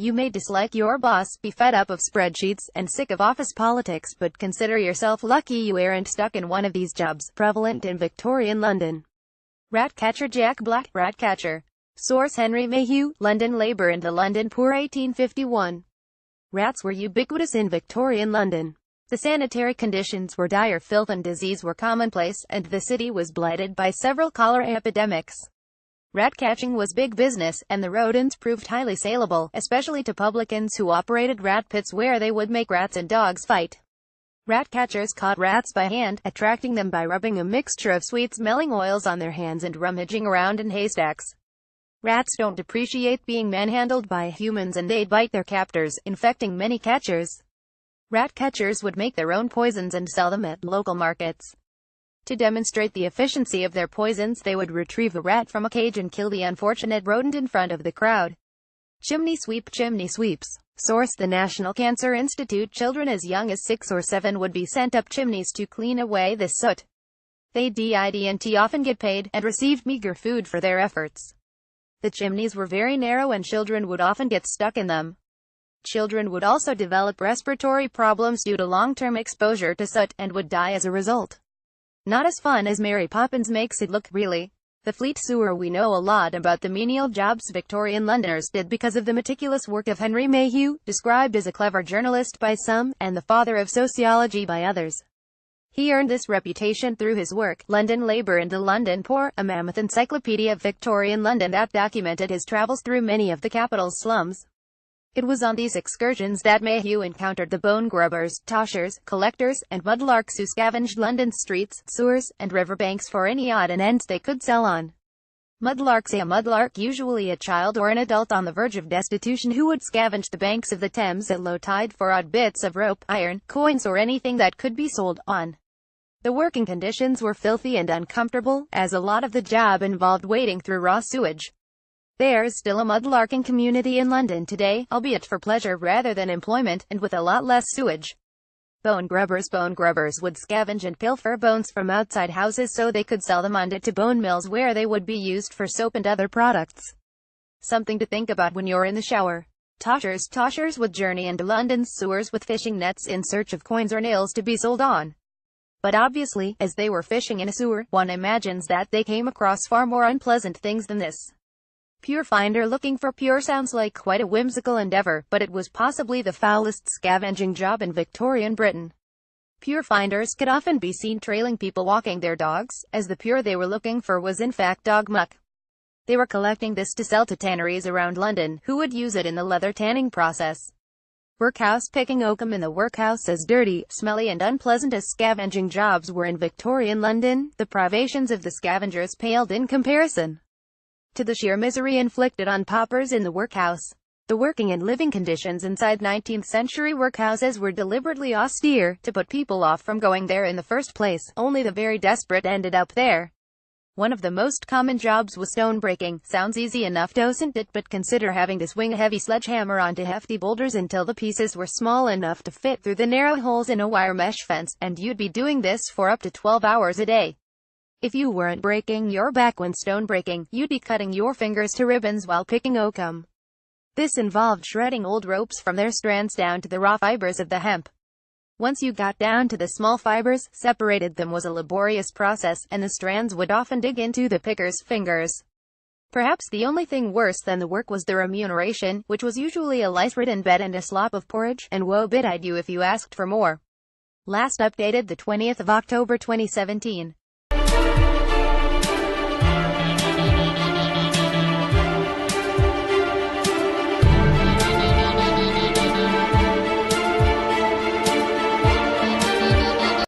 You may dislike your boss, be fed up of spreadsheets, and sick of office politics, but consider yourself lucky you aren't stuck in one of these jobs, prevalent in Victorian London. Ratcatcher Jack Black, Ratcatcher. Source: Henry Mayhew, London Labour and the London Poor, 1851. Rats were ubiquitous in Victorian London. The sanitary conditions were dire, filth and disease were commonplace, and the city was blighted by several cholera epidemics. Rat catching was big business, and the rodents proved highly saleable, especially to publicans who operated rat pits where they would make rats and dogs fight. Rat catchers caught rats by hand, attracting them by rubbing a mixture of sweet-smelling oils on their hands and rummaging around in haystacks. Rats don't appreciate being manhandled by humans and they'd bite their captors, infecting many catchers. Rat catchers would make their own poisons and sell them at local markets. To demonstrate the efficiency of their poisons, they would retrieve a rat from a cage and kill the unfortunate rodent in front of the crowd. Chimney sweeps. Source: the National Cancer Institute. Children as young as 6 or 7 would be sent up chimneys to clean away this soot. They didn't often get paid, and received meager food for their efforts. The chimneys were very narrow and children would often get stuck in them. Children would also develop respiratory problems due to long-term exposure to soot, and would die as a result. Not as fun as Mary Poppins makes it look, really. The Fleet Sewer. We know a lot about the menial jobs Victorian Londoners did because of the meticulous work of Henry Mayhew, described as a clever journalist by some, and the father of sociology by others. He earned this reputation through his work, London Labour and the London Poor, a mammoth encyclopedia of Victorian London that documented his travels through many of the capital's slums. It was on these excursions that Mayhew encountered the bone grubbers, toshers, collectors, and mudlarks who scavenged London's streets, sewers, and riverbanks for any odd and ends they could sell on. Mudlarks. A mudlark, usually a child or an adult on the verge of destitution, who would scavenge the banks of the Thames at low tide for odd bits of rope, iron, coins, or anything that could be sold on. The working conditions were filthy and uncomfortable, as a lot of the job involved wading through raw sewage. There's still a mudlarking community in London today, albeit for pleasure rather than employment, and with a lot less sewage. Bone grubbers would scavenge and pilfer bones from outside houses so they could sell them on to bone mills where they would be used for soap and other products. Something to think about when you're in the shower. Toshers would journey into London's sewers with fishing nets in search of coins or nails to be sold on. But obviously, as they were fishing in a sewer, one imagines that they came across far more unpleasant things than this. Pure finder. Looking for pure sounds like quite a whimsical endeavor, but it was possibly the foulest scavenging job in Victorian Britain. Pure finders could often be seen trailing people walking their dogs, as the pure they were looking for was in fact dog muck. They were collecting this to sell to tanneries around London, who would use it in the leather tanning process. Workhouse picking. Oakum. In the workhouse. As dirty, smelly and unpleasant as scavenging jobs were in Victorian London, the privations of the scavengers paled in comparison to the sheer misery inflicted on paupers in the workhouse. The working and living conditions inside 19th-century workhouses were deliberately austere, to put people off from going there in the first place. Only the very desperate ended up there. One of the most common jobs was stone breaking. Sounds easy enough, doesn't it? But consider having to swing a heavy sledgehammer onto hefty boulders until the pieces were small enough to fit through the narrow holes in a wire mesh fence, and you'd be doing this for up to 12 hours a day. If you weren't breaking your back when stone breaking, you'd be cutting your fingers to ribbons while picking oakum. This involved shredding old ropes from their strands down to the raw fibers of the hemp. Once you got down to the small fibers, separated them was a laborious process, and the strands would often dig into the picker's fingers. Perhaps the only thing worse than the work was the remuneration, which was usually a lice-ridden bed and a slop of porridge, and woe betide you if you asked for more. Last updated the 20th of October 2017.